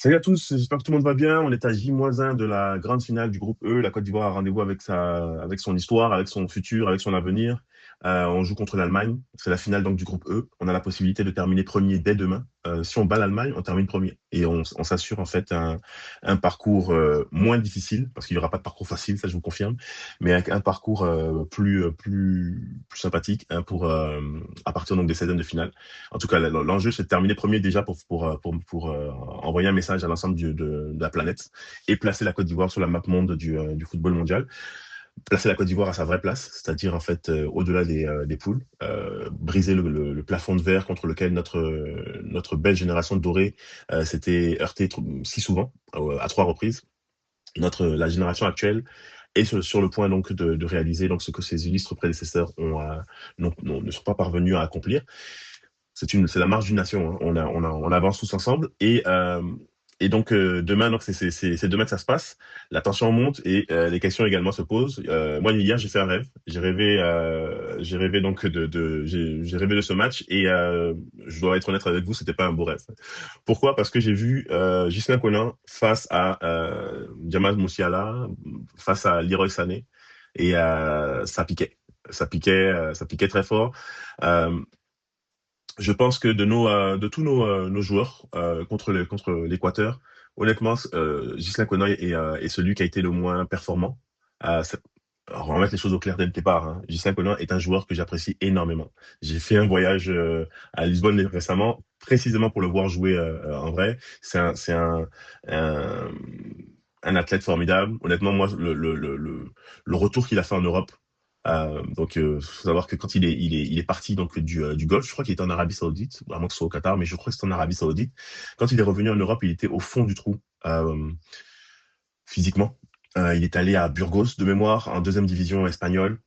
Salut à tous, j'espère que tout le monde va bien. On est à J-1 de la grande finale du groupe E. La Côte d'Ivoire a rendez-vous avec son histoire, avec son futur, avec son avenir. On joue contre l'Allemagne. C'est la finale donc du groupe E. On a la possibilité de terminer premier dès demain. Si on bat l'Allemagne, on termine premier. Et on s'assure en fait un parcours moins difficile, parce qu'il n'y aura pas de parcours facile, ça je vous confirme, mais un parcours plus sympathique hein, à partir donc des 16e de finale. En tout cas, l'enjeu, c'est de terminer premier déjà pour envoyer un message à l'ensemble de la planète et placer la Côte d'Ivoire sur la map monde du football mondial. Placer la Côte d'Ivoire à sa vraie place, c'est-à-dire en fait au-delà des poules, briser le plafond de verre contre lequel notre belle génération dorée s'était heurtée si souvent, à 3 reprises. La génération actuelle est sur le point donc de réaliser donc ce que ses illustres prédécesseurs ne sont pas parvenus à accomplir. C'est la marche d'une nation. Hein. On avance tous ensemble et donc demain, donc c'est demain que ça se passe. La tension monte et les questions également se posent. Moi hier, j'ai fait un rêve. J'ai rêvé donc j'ai rêvé de ce match et je dois être honnête avec vous, c'était pas un beau rêve. Pourquoi? Parce que j'ai vu Ghislain Collin face à Jamal Musiala, face à Leroy Sané et ça piquait très fort. Euh, je pense que de tous nos joueurs contre l'Équateur, honnêtement, Ghislain Konoye est celui qui a été le moins performant. Alors, on va mettre les choses au clair dès le départ. Hein. Ghislain Konoye est un joueur que j'apprécie énormément. J'ai fait un voyage à Lisbonne récemment, précisément pour le voir jouer en vrai. Un, un athlète formidable. Honnêtement, moi, le retour qu'il a fait en Europe, faut savoir que quand il est parti donc du Golfe, je crois qu'il était en Arabie Saoudite, à moins que ce soit au Qatar, mais je crois que c'était en Arabie Saoudite. Quand il est revenu en Europe, il était au fond du trou physiquement. Il est allé à Burgos de mémoire, en deuxième division espagnole,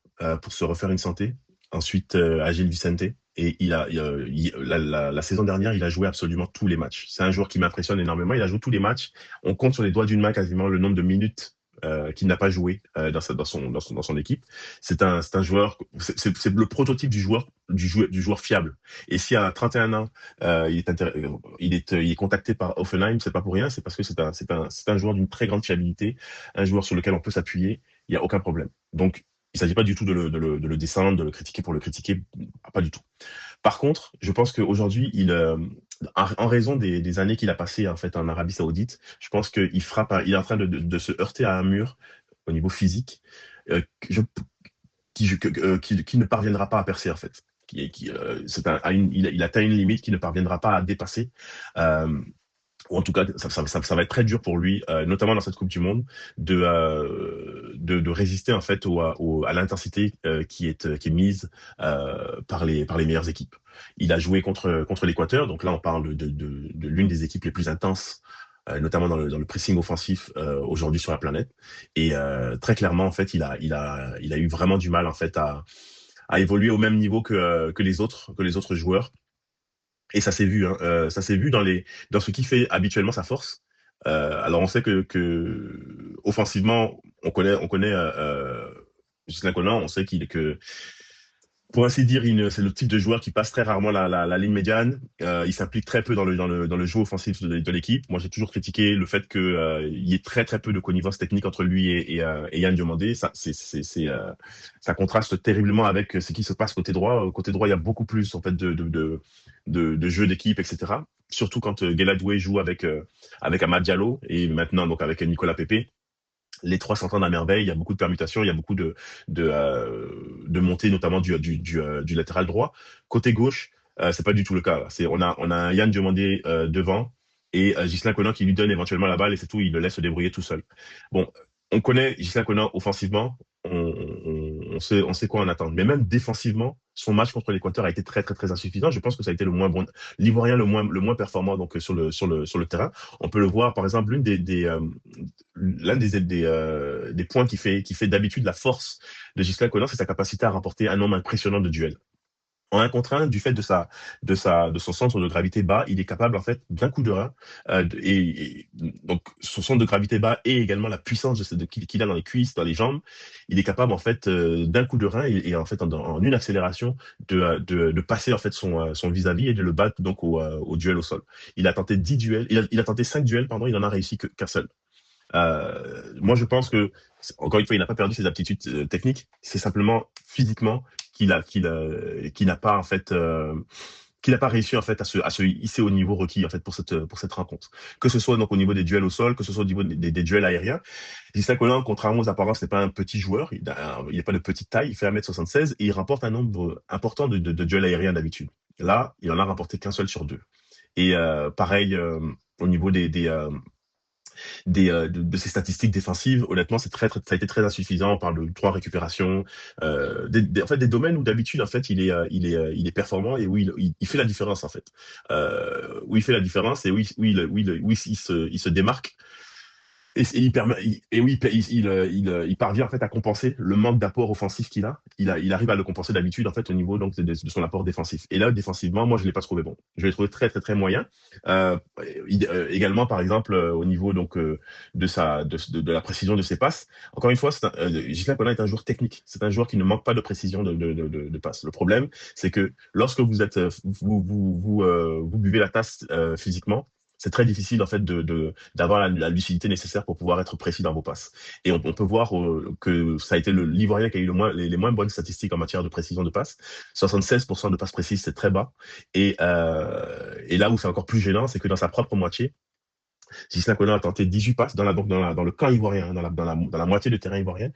pour se refaire une santé. Ensuite, à Gil Vicente. Et la saison dernière, il a joué absolument tous les matchs. C'est un joueur qui m'impressionne énormément. Il a joué tous les matchs. On compte sur les doigts d'une main quasiment le nombre de minutes qu'il n'a pas joué dans son équipe. C'est un joueur, c'est le prototype du joueur fiable. Et si à 31 ans, il est contacté par Offenheim, c'est pas pour rien, c'est parce que c'est un joueur d'une très grande fiabilité, un joueur sur lequel on peut s'appuyer, il n'y a aucun problème. Donc, il ne s'agit pas du tout de le descendre, de le critiquer pour le critiquer, pas du tout. Par contre, je pense qu'aujourd'hui, en raison des années qu'il a passées en fait en Arabie Saoudite, je pense il est en train de se heurter à un mur au niveau physique que qui ne parviendra pas à percer en fait. Il atteint une limite qu'il ne parviendra pas à dépasser. Euh, ou en tout cas, ça va être très dur pour lui, notamment dans cette Coupe du Monde, de résister en fait à l'intensité qui est mise par les meilleures équipes. Il a joué contre l'Équateur, donc là on parle de l'une des équipes les plus intenses, notamment dans le pressing offensif aujourd'hui sur la planète. Et très clairement, en fait, il a eu vraiment du mal en fait à évoluer au même niveau que les autres joueurs. Et ça s'est vu, hein, ça s'est vu dans ce qui fait habituellement sa force. Alors on sait que offensivement, on connaît Ghislain Collin, on sait pour ainsi dire, c'est le type de joueur qui passe très rarement la ligne médiane. Il s'implique très peu dans le jeu offensif de l'équipe. Moi, j'ai toujours critiqué le fait qu'il y ait très très peu de connivence technique entre lui et Yann Diomandé. Ça contraste terriblement avec ce qui se passe côté droit. Côté droit, il y a beaucoup plus en fait de jeu d'équipe, etc. Surtout quand Guelad joue avec Amad Diallo et maintenant donc avec Nicolas Pepe. Les trois s'entendent à merveille, il y a beaucoup de permutations, il y a beaucoup de montées, notamment du latéral droit. Côté gauche, c'est pas du tout le cas. On a un Yann Diomandé devant et Ghislain Collin qui lui donne éventuellement la balle et c'est tout, il le laisse se débrouiller tout seul. Bon, on connaît Ghislain Collin offensivement, on sait quoi en attendre. Mais même défensivement, son match contre l'Équateur a été très très très insuffisant. Je pense que ça a été le moins bon, l'Ivoirien le moins performant donc sur le terrain. On peut le voir par exemple l'un des points qui fait d'habitude la force de Ghislain Collin, c'est sa capacité à remporter un nombre impressionnant de duels. en un contre un, du fait de son centre de gravité bas, il est capable en fait d'un coup de rein donc son centre de gravité bas et également la puissance qu'il a dans les cuisses, dans les jambes, il est capable en fait d'un coup de rein et en fait en une accélération de passer en fait son vis-à-vis et de le battre donc au duel au sol. Il a tenté 10 duels, il a tenté 5 duels, pardon, il en a réussi qu'un seul. Moi, je pense que, encore une fois, il n'a pas perdu ses aptitudes techniques. C'est simplement physiquement qu'il n'a pas en fait qu'il n'a pas réussi en fait à se hisser au niveau requis en fait pour cette rencontre. Que ce soit donc au niveau des duels au sol, que ce soit au niveau des duels aériens. Gisela Collin, contrairement aux apparences, n'est pas un petit joueur. Il n'est pas de petite taille. Il fait 1m76 et il remporte un nombre important de duels aériens d'habitude. Là, il en a remporté qu'un seul sur deux. Et pareil au niveau de ses statistiques défensives, honnêtement, ça a été très insuffisant. On parle de 3 récupérations, en fait, des domaines où d'habitude, en fait, il est performant et où il fait la différence, en fait. Où il fait la différence et où il se démarque. Et il permet, et oui, il parvient en fait à compenser le manque d'apport offensif qu'il a. Il arrive à le compenser d'habitude en fait au niveau donc de son apport défensif. Et là, défensivement, moi, je l'ai pas trouvé bon. Je l'ai trouvé très très très moyen. Euh, également, par exemple, au niveau donc de la précision de ses passes. Encore une fois, Ghislain Collin est un joueur technique. C'est un joueur qui ne manque pas de précision de passes. Le problème, c'est que lorsque vous êtes vous buvez la tasse physiquement, c'est très difficile en fait d'avoir la lucidité nécessaire pour pouvoir être précis dans vos passes. Et on peut voir que ça a été l'Ivoirien qui a eu les moins bonnes statistiques en matière de précision de passes. 76% de passes précises, c'est très bas. Et là où c'est encore plus gênant, c'est que dans sa propre moitié, Ghislain Collin a tenté 18 passes dans le camp ivoirien, dans la moitié du terrain ivoirien.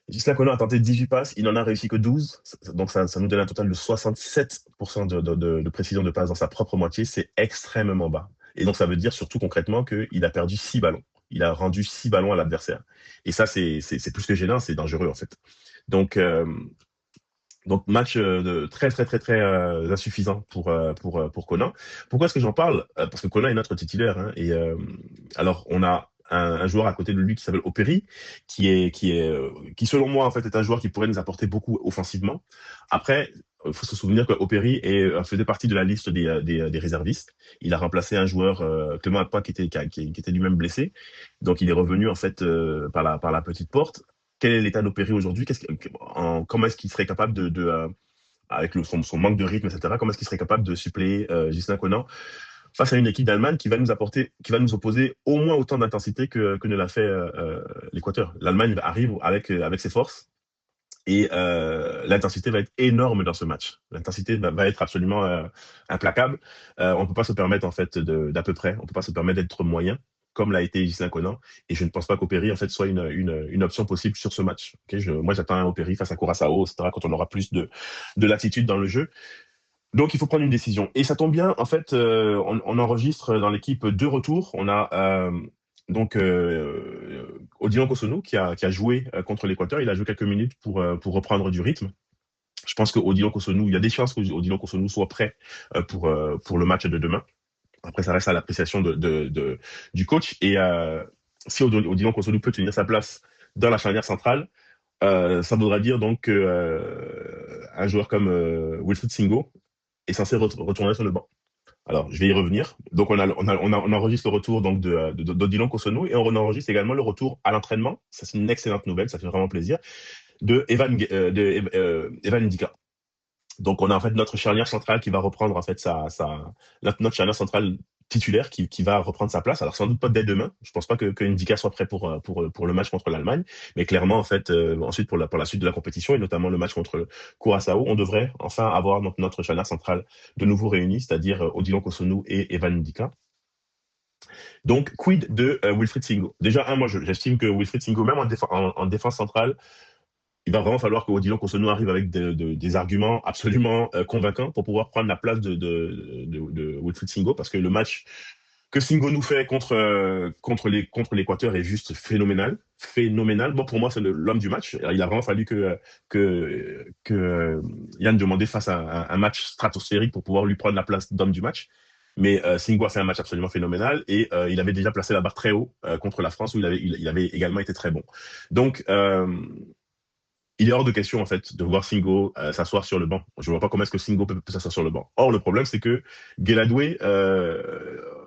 Ghislain Collin a tenté 18 passes, il n'en a réussi que 12. Donc ça nous donne un total de 67% de précision de passes dans sa propre moitié. C'est extrêmement bas. Et donc ça veut dire surtout concrètement qu'il a perdu 6 ballons. Il a rendu 6 ballons à l'adversaire. Et ça, c'est plus que gênant, c'est dangereux en fait. Donc, match très très très très insuffisant pour Conan. Pourquoi est-ce que j'en parle? Parce que Conan est notre titulaire. Hein, et alors on a un joueur à côté de lui qui s'appelle Opéry, qui selon moi en fait est un joueur qui pourrait nous apporter beaucoup offensivement. Après, il faut se souvenir que Opéry faisait partie de la liste des réservistes. Il a remplacé un joueur, Clément Akpa, qui était lui-même blessé. Donc il est revenu en fait par la petite porte. Quel est l'état d'Opéry aujourd'hui? Comment est-ce qu'il serait capable avec son manque de rythme, etc., comment est-ce qu'il serait capable de suppléer Ghislain Conan face à une équipe d'Allemagne qui va nous opposer au moins autant d'intensité que ne l'a fait l'Équateur. L'Allemagne arrive avec ses forces et l'intensité va être énorme dans ce match. L'intensité va être absolument implacable. On ne peut pas se permettre en fait d'à peu près, on peut pas se permettre d'être moyen comme l'a été Ghislain Conan, et je ne pense pas qu'Opéry en fait soit une option possible sur ce match. Okay, moi j'attends un Opéry face à Curaçao, etc., quand on aura plus de latitude dans le jeu. Donc il faut prendre une décision. Et ça tombe bien, en fait, on enregistre dans l'équipe 2 retours. On a donc Odilon Kosonou qui a joué contre l'Équateur. Il a joué quelques minutes pour reprendre du rythme. Je pense qu'Odilon Kosonou, il y a des chances qu'Odilon Kosonou soit prêt pour le match de demain. Après, ça reste à l'appréciation du coach. Et si Odilon Kosonou peut tenir sa place dans la charnière centrale, ça voudra dire donc qu'un joueur comme Wilfried Singo est censé retourner sur le banc. Alors, je vais y revenir. Donc, on enregistre le retour donc d'Odilon Kosonou et on enregistre également le retour à l'entraînement. Ça, c'est une excellente nouvelle, ça fait vraiment plaisir, de Evan Ndika. Donc, on a en fait notre charnière centrale qui va reprendre en fait notre charnière centrale titulaire qui va reprendre sa place. Alors, sans doute pas dès demain. Je pense pas que Ndika soit prêt pour le match contre l'Allemagne. Mais clairement, en fait, ensuite, pour la suite de la compétition et notamment le match contre Curaçao, on devrait enfin avoir notre charnière centrale de nouveau réunie, c'est-à-dire Odilon Kosonou et Evan Ndika. Donc, quid de Wilfried Singo? Déjà, moi, j'estime que Wilfried Singo, même en défense centrale, il va vraiment falloir que Odilon Kosonou arrive avec des arguments absolument convaincants pour pouvoir prendre la place de Wilfried Singo, parce que le match que Singo nous fait contre l'Équateur est juste phénoménal. Phénoménal. Bon, pour moi, c'est l'homme du match. Il a vraiment fallu que Yann Diomandé fasse un match stratosphérique pour pouvoir lui prendre la place d'homme du match. Mais Singo a fait un match absolument phénoménal et il avait déjà placé la barre très haut contre la France où il avait également été très bon. Donc, il est hors de question en fait de voir Singo s'asseoir sur le banc. Je vois pas comment est-ce que Singo peut s'asseoir sur le banc. Or le problème c'est que Gueladoué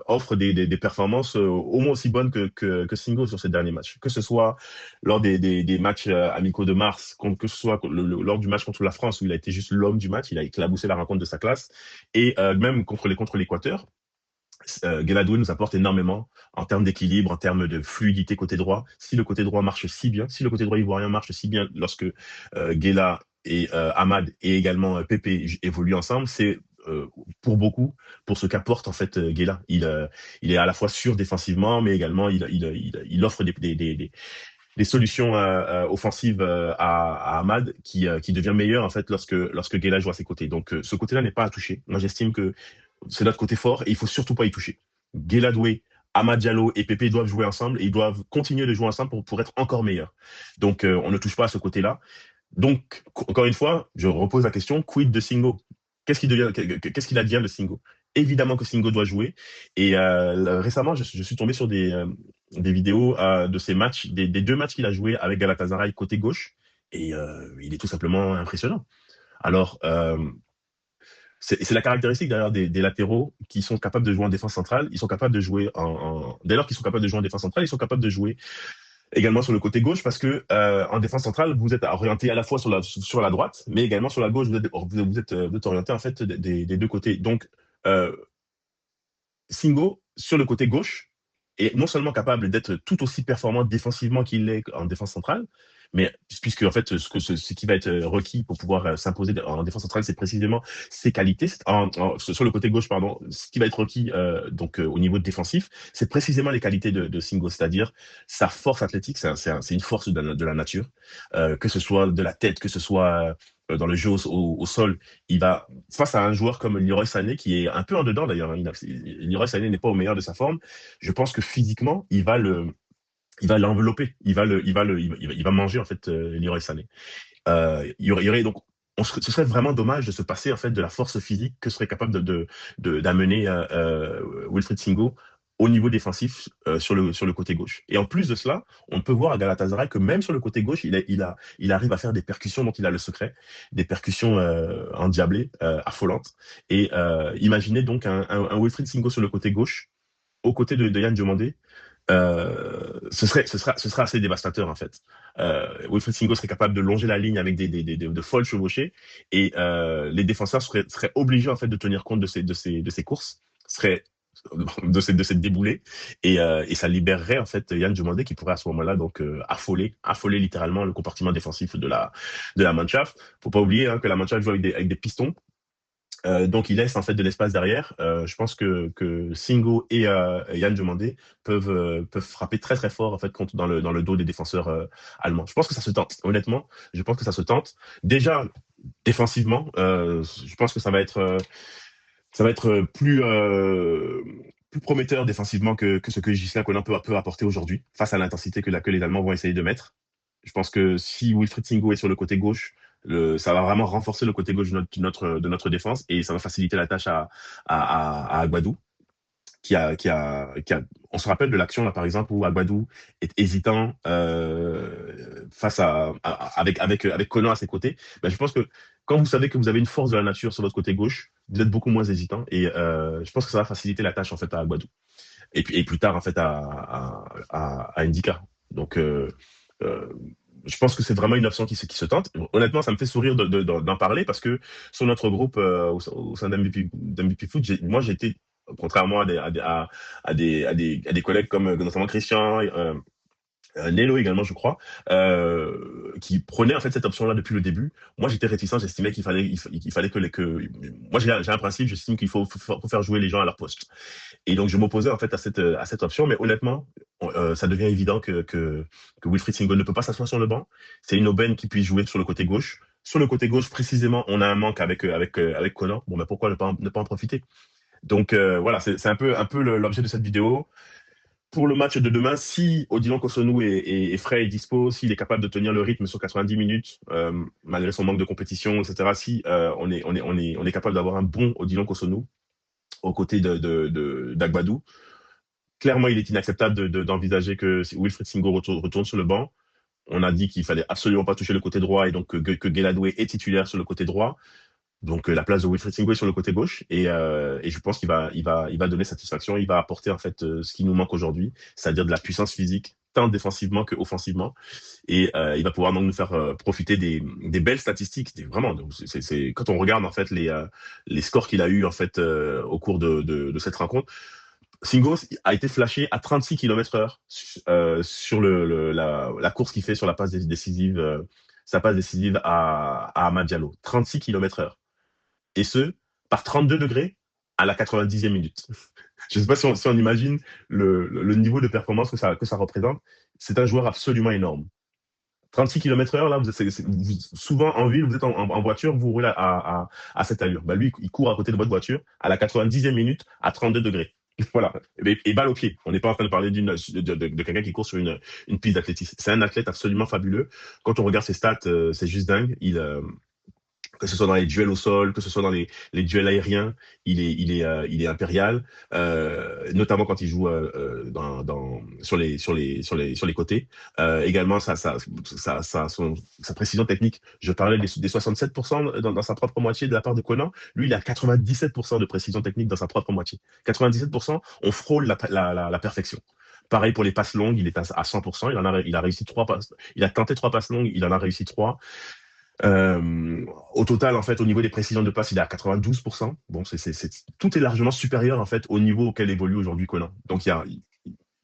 offre des performances au moins aussi bonnes que Singo sur ces derniers matchs. Que ce soit lors des matchs amicaux de mars, que ce soit lors du match contre la France où il a été juste l'homme du match, il a éclaboussé la rencontre de sa classe, et même contre l'Équateur. Gueladoué nous apporte énormément en termes d'équilibre, en termes de fluidité côté droit. Si le côté droit marche si bien, si le côté droit ivoirien marche si bien lorsque Guela et Ahmad et également Pepe évoluent ensemble, c'est pour beaucoup pour ce qu'apporte en fait Guela. Il est à la fois sûr défensivement, mais également il offre des solutions offensives à Ahmad qui devient meilleur en fait lorsque Guela joue à ses côtés. Donc ce côté-là n'est pas à toucher. Moi j'estime que c'est notre côté fort et il faut surtout pas y toucher. Guela Doué, Amad Diallo et Pepe doivent jouer ensemble et ils doivent continuer de jouer ensemble pour être encore meilleurs. Donc on ne touche pas à ce côté-là. Donc encore une fois, je repose la question, quid de Singo? Qu'est-ce qu'il advient de Singo? Évidemment que Singo doit jouer. Et récemment, je suis tombé sur des vidéos de ces matchs, des deux matchs qu'il a joué avec Galatasaray côté gauche. Et il est tout simplement impressionnant. Alors, c'est la caractéristique d'ailleurs des latéraux qui sont capables de jouer en défense centrale. Ils sont capables de jouer dès lors qu'ils sont capables de jouer en défense centrale, ils sont capables de jouer également sur le côté gauche parce que en défense centrale, vous êtes orienté à la fois sur la droite, mais également sur la gauche, vous êtes orienté en fait des deux côtés. Donc, euh, Singo, sur le côté gauche, est non seulement capable d'être tout aussi performant défensivement qu'il l'est en défense centrale, mais puisque en fait ce qui va être requis pour pouvoir s'imposer en défense centrale, c'est précisément ses qualités. Sur le côté gauche, pardon, ce qui va être requis au niveau défensif, c'est précisément les qualités de Singo, c'est-à-dire sa force athlétique, c'est une force de la nature, que ce soit de la tête, que ce soit dans le jeu au sol, il va face à un joueur comme Leroy Sané qui est un peu en dedans d'ailleurs. Leroy Sané n'est pas au meilleur de sa forme. Je pense que physiquement, il va l'envelopper, il va manger en fait Leroy Sané. Il y aurait donc ce serait vraiment dommage de se passer en fait de la force physique que serait capable d'amener Wilfried Singo au niveau défensif sur le côté gauche. Et en plus de cela, on peut voir à Galatasaray que même sur le côté gauche, il arrive à faire des percussions dont il a le secret, des percussions endiablées, affolantes. Et imaginez donc un Wilfried Singo sur le côté gauche, aux côtés de Yann Diomandé, ce serait assez dévastateur en fait. Wilfried Singo serait capable de longer la ligne avec de folles chevauchées et les défenseurs seraient obligés en fait de tenir compte de ces courses, seraient de cette déboulée et ça libérerait en fait Yann Diomandé qui pourrait à ce moment-là donc affoler littéralement le compartiment défensif de la Mannschaft. Faut pas oublier que la Mannschaft joue avec des pistons. Donc, il laisse en fait de l'espace derrière. Je pense que Singo et Yann Diomandé peuvent frapper très très fort en fait dans le dos des défenseurs allemands. Je pense que ça se tente. Honnêtement, je pense que ça se tente. Déjà défensivement, je pense que ça va être plus prometteur défensivement que ce que Ghislain Collin peut apporter aujourd'hui face à l'intensité que les Allemands vont essayer de mettre. Je pense que si Wilfried Singo est sur le côté gauche, ça va vraiment renforcer le côté gauche de notre défense et ça va faciliter la tâche à Agbadou. On se rappelle de l'action là par exemple où Agbadou est hésitant face avec Conan à ses côtés. Ben, je pense que quand vous savez que vous avez une force de la nature sur votre côté gauche, vous êtes beaucoup moins hésitant et je pense que ça va faciliter la tâche en fait à Agbadou et plus tard en fait à Indika. Donc euh, je pense que c'est vraiment une option qui se tente. Honnêtement, ça me fait sourire d'en parler parce que sur notre groupe au sein d'MVP Foot, moi j'ai été contrairement à des collègues comme notamment Christian, Nello également, je crois, qui prenait en fait cette option-là depuis le début. Moi, j'étais réticent, j'estimais qu'il fallait moi, j'ai un principe, j'estime qu'il faut faire jouer les gens à leur poste. Et donc, je m'opposais en fait à cette option, mais honnêtement, ça devient évident que Wilfried Singo ne peut pas s'asseoir sur le banc. C'est une aubaine qui puisse jouer sur le côté gauche. Sur le côté gauche, précisément, on a un manque avec Conan. Bon, ben pourquoi ne pas en profiter? Donc voilà, c'est un peu l'objet de cette vidéo. Pour le match de demain, si Odilon Kosonou est frais et dispo, s'il est capable de tenir le rythme sur 90 minutes, malgré son manque de compétition, etc., si on est capable d'avoir un bon Odilon Kosonou aux côtés d'Agbadou, clairement, il est inacceptable d'envisager que Wilfried Singo retourne sur le banc. On a dit qu'il fallait absolument pas toucher le côté droit et donc que Gueladoué est titulaire sur le côté droit. Donc la place de Wilfried Singo est sur le côté gauche et je pense qu'il va donner satisfaction. Il va apporter en fait ce qui nous manque aujourd'hui, c'est-à-dire de la puissance physique tant défensivement que offensivement. Et il va pouvoir donc nous faire profiter des belles statistiques. Vraiment, donc, quand on regarde en fait les scores qu'il a eu en fait au cours de cette rencontre, Singo a été flashé à 36 km/h sur la course qu'il fait sur la passe décisive, sa passe décisive à Amad Diallo. 36 km/h. Et ce, par 32 degrés à la 90e minute. Je ne sais pas si on imagine le niveau de performance que ça représente. C'est un joueur absolument énorme. 36 km/h, là, souvent en ville, vous êtes en voiture, vous roulez à cette allure. Bah, lui, il court à côté de votre voiture à la 90e minute à 32 degrés. Voilà. Et balle au pied. On n'est pas en train de parler de quelqu'un qui court sur une piste d'athlétisme. C'est un athlète absolument fabuleux. Quand on regarde ses stats, c'est juste dingue. Que ce soit dans les duels au sol, que ce soit dans les duels aériens, il est impérial, notamment quand il joue sur les côtés. Également, sa précision technique. Je parlais des 67% dans sa propre moitié de la part de Conan. Lui, il a 97% de précision technique dans sa propre moitié. 97%, on frôle la perfection. Pareil pour les passes longues, il est à 100%. Il a réussi 3 passes. Il a tenté 3 passes longues, il en a réussi 3. Au total, en fait, au niveau des précisions de passe, il est à 92%. Bon, tout est largement supérieur, en fait, au niveau auquel évolue aujourd'hui Conan. Donc, il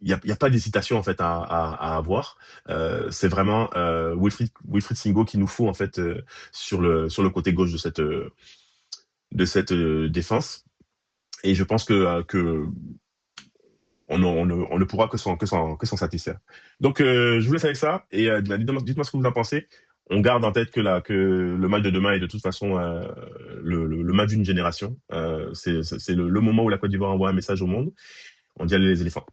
y a pas d'hésitation, en fait, à avoir. C'est vraiment Wilfried Singo qu'il nous faut, en fait, sur le côté gauche de cette défense. Et je pense que on ne pourra que s'en satisfaire. Donc, je vous laisse avec ça et dites-moi ce que vous en pensez. On garde en tête que le match de demain est de toute façon le match d'une génération. C'est le moment où la Côte d'Ivoire envoie un message au monde. On dit allez les éléphants.